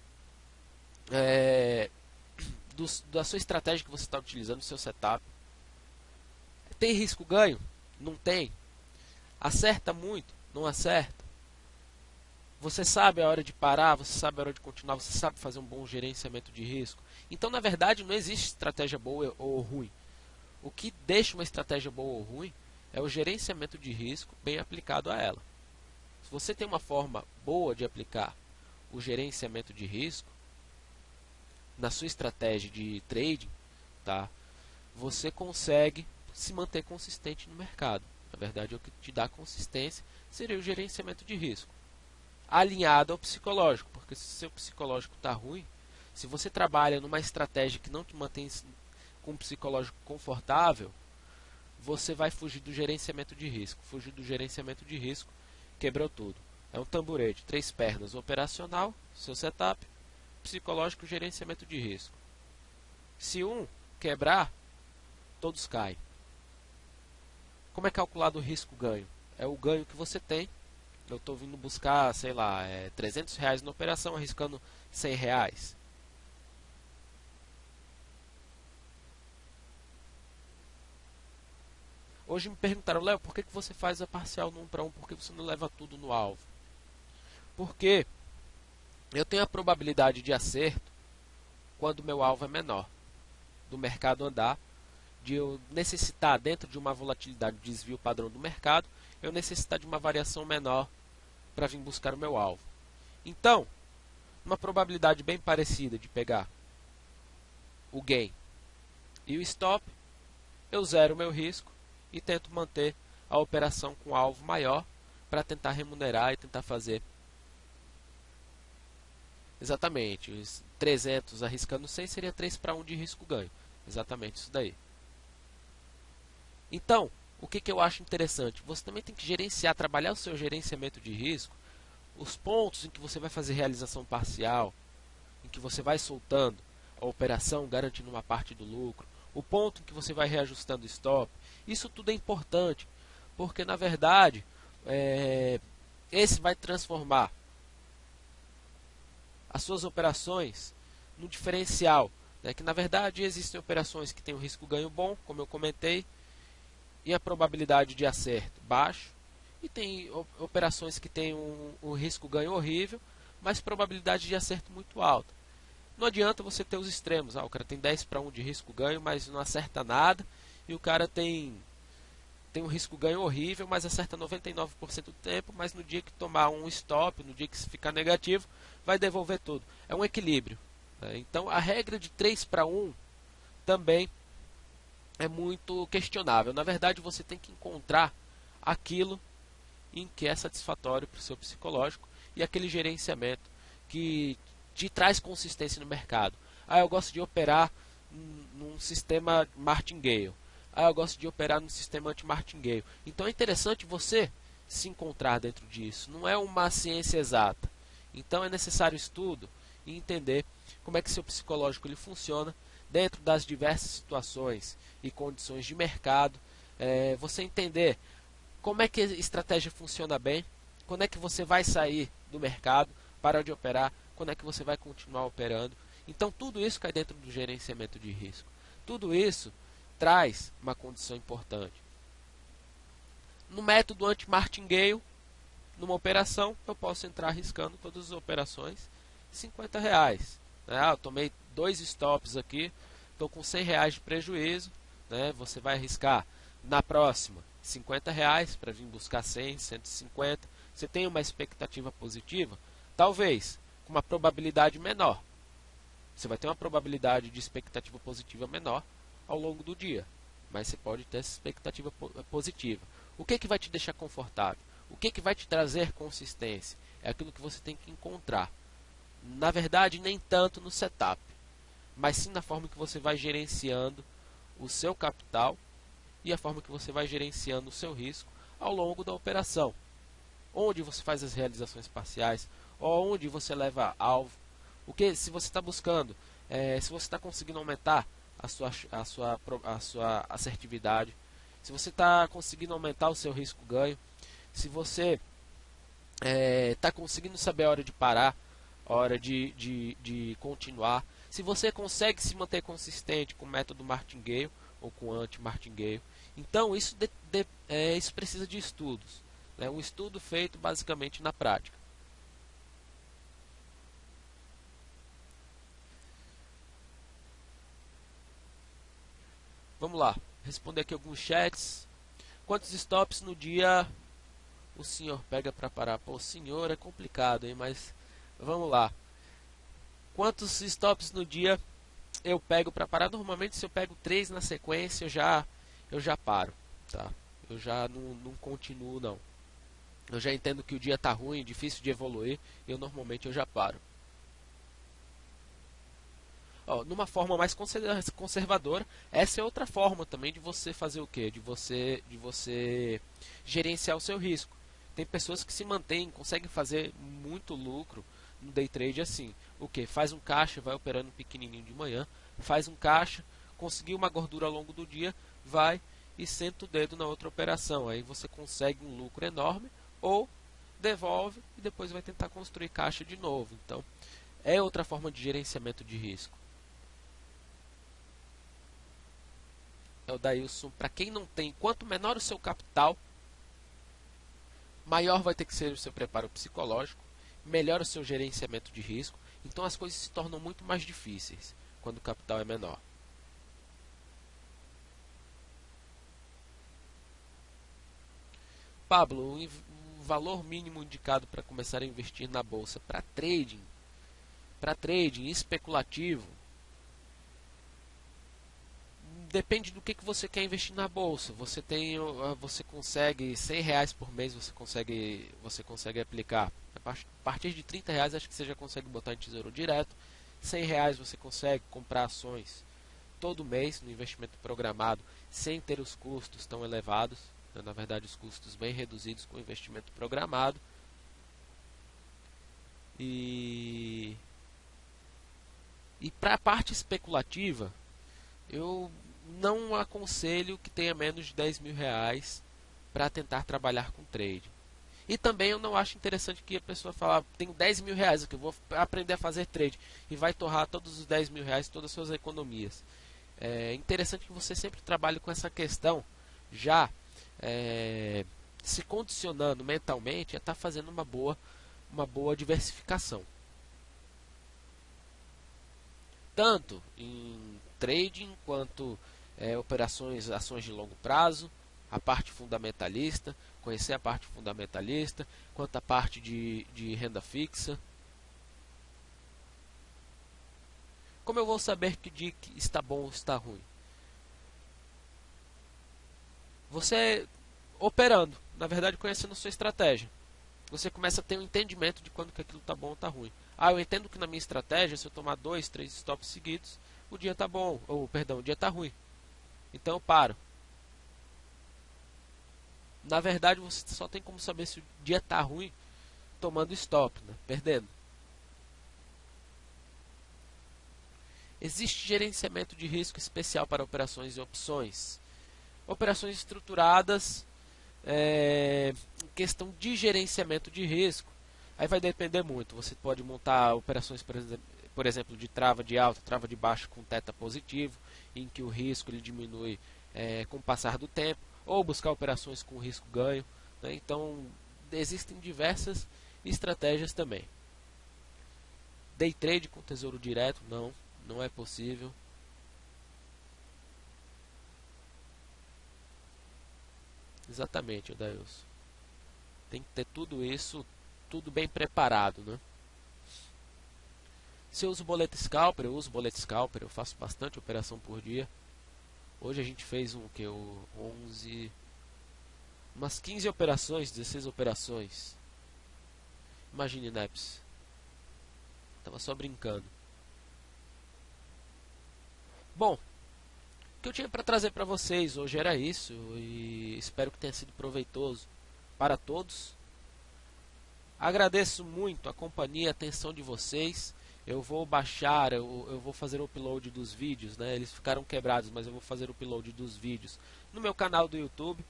A: da sua estratégia que você está utilizando, do seu setup. Tem risco ganho? Não tem. Acerta muito? Não acerta. Você sabe a hora de parar, você sabe a hora de continuar, você sabe fazer um bom gerenciamento de risco. Então, na verdade, não existe estratégia boa ou ruim. O que deixa uma estratégia boa ou ruim é o gerenciamento de risco bem aplicado a ela. Se você tem uma forma boa de aplicar o gerenciamento de risco na sua estratégia de trading, tá? Você consegue se manter consistente no mercado. Na verdade, o que te dá consistência seria o gerenciamento de risco, alinhado ao psicológico, porque se o seu psicológico está ruim, se você trabalha numa estratégia que não te mantém com um psicológico confortável, você vai fugir do gerenciamento de risco. Fugir do gerenciamento de risco, quebrou tudo. É um tamborete, 3 pernas, operacional, seu setup, psicológico, gerenciamento de risco. Se um quebrar, todos caem. Como é calculado o risco-ganho? É o ganho que você tem. Eu estou vindo buscar, sei lá, R$ 300 na operação, arriscando R$ 100. Hoje me perguntaram, Léo, por que você faz a parcial no 1 para 1? Por que você não leva tudo no alvo? Porque eu tenho a probabilidade de acerto quando o meu alvo é menor, do mercado andar, de eu necessitar, dentro de uma volatilidade de desvio padrão do mercado, eu necessitar de uma variação menor para vir buscar o meu alvo. Então, uma probabilidade bem parecida de pegar o gain e o stop, eu zero o meu risco e tento manter a operação com alvo maior para tentar remunerar e tentar fazer exatamente os 300 arriscando 100 seria 3 para 1 de risco ganho. Exatamente isso daí. Então, o que eu acho interessante? Você também tem que gerenciar, trabalhar o seu gerenciamento de risco, os pontos em que você vai fazer realização parcial, em que você vai soltando a operação, garantindo uma parte do lucro, o ponto em que você vai reajustando o stop. Isso tudo é importante, porque na verdade esse vai transformar as suas operações no diferencial, né? Que na verdade existem operações que têm um risco ganho bom, como eu comentei, e a probabilidade de acerto baixo, e tem operações que têm um risco ganho horrível, mas probabilidade de acerto muito alta. Não adianta você ter os extremos. O cara tem 10 para 1 de risco ganho, mas não acerta nada, e o cara tem um risco ganho horrível, mas acerta 99% do tempo, mas no dia que tomar um stop, no dia que ficar negativo, vai devolver tudo. É um equilíbrio, né? Então a regra de 3 para 1 também é muito questionável. Na verdade, você tem que encontrar aquilo em que é satisfatório para o seu psicológico e aquele gerenciamento que te traz consistência no mercado. Eu gosto de operar num sistema martingale. Eu gosto de operar num sistema anti-martingale. Então é interessante você se encontrar dentro disso. Não é uma ciência exata. Então é necessário estudo e entender como é que seu psicológico ele funciona dentro das diversas situações e condições de mercado. Você entender como é que a estratégia funciona bem, quando é que você vai sair do mercado, parar de operar, quando é que você vai continuar operando. Então tudo isso cai dentro do gerenciamento de risco. Tudo isso traz uma condição importante. No método anti-martingale, numa operação, eu posso entrar arriscando todas as operações R$ 50. Eu tomei 2 stops aqui, estou com R$ 100 de prejuízo. Você vai arriscar na próxima R$ 50 para vir buscar 100, 150. Você tem uma expectativa positiva? Talvez, com uma probabilidade menor. Você vai ter uma probabilidade de expectativa positiva menor ao longo do dia, mas você pode ter essa expectativa positiva. O que vai te deixar confortável? O que vai te trazer consistência? É aquilo que você tem que encontrar. Na verdade, nem tanto no setup, mas sim na forma que você vai gerenciando o seu capital e a forma que você vai gerenciando o seu risco ao longo da operação. Onde você faz as realizações parciais, ou onde você leva alvo. O que se você está buscando, se você está conseguindo aumentar a sua assertividade, se você está conseguindo aumentar o seu risco-ganho, se você está conseguindo saber a hora de parar, a hora de continuar, se você consegue se manter consistente com o método martingale ou com o anti-martingale. Então isso precisa de estudos, né? Um estudo feito basicamente na prática. Vamos lá, responder aqui alguns chats. Quantos stops no dia o senhor pega para parar? Pô, o senhor é complicado, hein? Mas vamos lá. Quantos stops no dia eu pego para parar? Normalmente, se eu pego 3 na sequência, eu já paro, tá? Eu já não continuo, não. Eu já entendo que o dia tá ruim, difícil de evoluir, e normalmente eu já paro. Ó, numa forma mais conservadora, essa é outra forma também de você fazer o quê? De você gerenciar o seu risco. Tem pessoas que se mantêm, conseguem fazer muito lucro no day trade assim. O que? Faz um caixa, vai operando pequenininho de manhã, faz um caixa, conseguiu uma gordura ao longo do dia, vai e senta o dedo na outra operação. Aí você consegue um lucro enorme ou devolve e depois vai tentar construir caixa de novo. Então, é outra forma de gerenciamento de risco. É o Dailson. Para quem não tem, quanto menor o seu capital, maior vai ter que ser o seu preparo psicológico, melhor o seu gerenciamento de risco. Então as coisas se tornam muito mais difíceis quando o capital é menor. Pablo, o valor mínimo indicado para começar a investir na bolsa para trading especulativo, depende do que você quer investir na bolsa. Você consegue R$ 100 por mês, você consegue aplicar. A partir de R$ 30 acho que você já consegue botar em tesouro direto. R$ 100 você consegue comprar ações todo mês no investimento programado, sem ter os custos tão elevados. Na verdade, os custos bem reduzidos com o investimento programado. E para a parte especulativa, eu não aconselho que tenha menos de R$ 10.000 para tentar trabalhar com trade. E também eu não acho interessante que a pessoa fale, tenho R$ 10.000 aqui, eu vou aprender a fazer trade e vai torrar todos os R$ 10.000, todas as suas economias. É interessante que você sempre trabalhe com essa questão, já se condicionando mentalmente a estar fazendo uma boa diversificação. Tanto em trading quanto ações de longo prazo, a parte fundamentalista, conhecer a parte fundamentalista, quanto a parte de renda fixa. Como eu vou saber que dia que está bom ou está ruim? Você operando, na verdade conhecendo a sua estratégia. Você começa a ter um entendimento de quando que aquilo está bom ou está ruim. Eu entendo que na minha estratégia, se eu tomar 2, 3 stops seguidos, o dia está bom, ou perdão, o dia está ruim. Então eu paro. Na verdade, você só tem como saber se o dia está ruim tomando stop, né? Perdendo. Existe gerenciamento de risco especial para operações e opções. Operações estruturadas, em questão de gerenciamento de risco, aí vai depender muito. Você pode montar operações, por exemplo, de trava de alta, trava de baixa com teta positivo, em que o risco ele diminui com o passar do tempo, ou buscar operações com risco ganho, né? Então, existem diversas estratégias também. Day trade com tesouro direto, não é possível. Exatamente, Odailson. Tem que ter tudo isso, tudo bem preparado, né? Se eu uso boleta scalper, eu uso boleta scalper, eu faço bastante operação por dia. Hoje a gente fez o 11, umas 15 operações, 16 operações. Imagine, Neps. Tava só brincando. Bom, o que eu tinha para trazer para vocês hoje era isso e espero que tenha sido proveitoso para todos. Agradeço muito a companhia e a atenção de vocês. Eu vou baixar, eu vou fazer o upload dos vídeos, né? Eles ficaram quebrados, mas eu vou fazer o upload dos vídeos no meu canal do YouTube.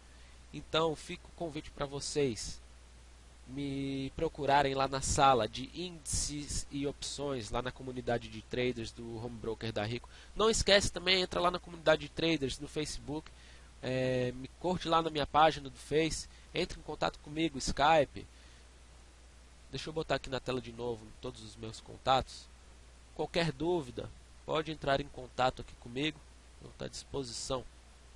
A: Então, fica o convite para vocês me procurarem lá na sala de índices e opções, lá na comunidade de traders do Home Broker da Rico. Não esquece também, entra lá na comunidade de traders no Facebook, me curte lá na minha página do Face, entre em contato comigo, Skype. Deixa eu botar aqui na tela de novo todos os meus contatos. Qualquer dúvida, pode entrar em contato aqui comigo. Eu estou à disposição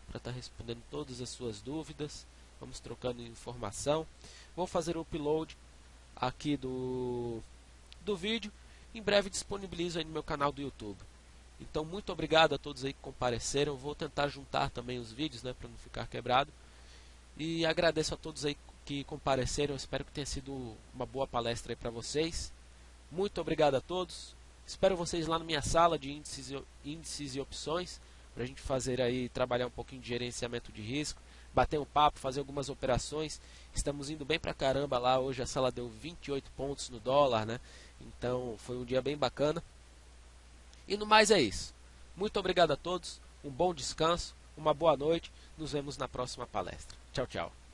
A: para estar respondendo todas as suas dúvidas. Vamos trocando informação. Vou fazer o upload aqui do vídeo. Em breve disponibilizo aí no meu canal do YouTube. Então, muito obrigado a todos aí que compareceram. Vou tentar juntar também os vídeos, né, para não ficar quebrado. E agradeço a todos aí que compareceram. Espero que tenha sido uma boa palestra aí para vocês. Muito obrigado a todos. Espero vocês lá na minha sala de índices e opções, para a gente fazer aí, trabalhar um pouquinho de gerenciamento de risco, bater um papo, fazer algumas operações. Estamos indo bem pra caramba lá. Hoje a sala deu 28 pontos no dólar, né? Então foi um dia bem bacana. E no mais é isso. Muito obrigado a todos. Um bom descanso, uma boa noite. Nos vemos na próxima palestra. Tchau, tchau.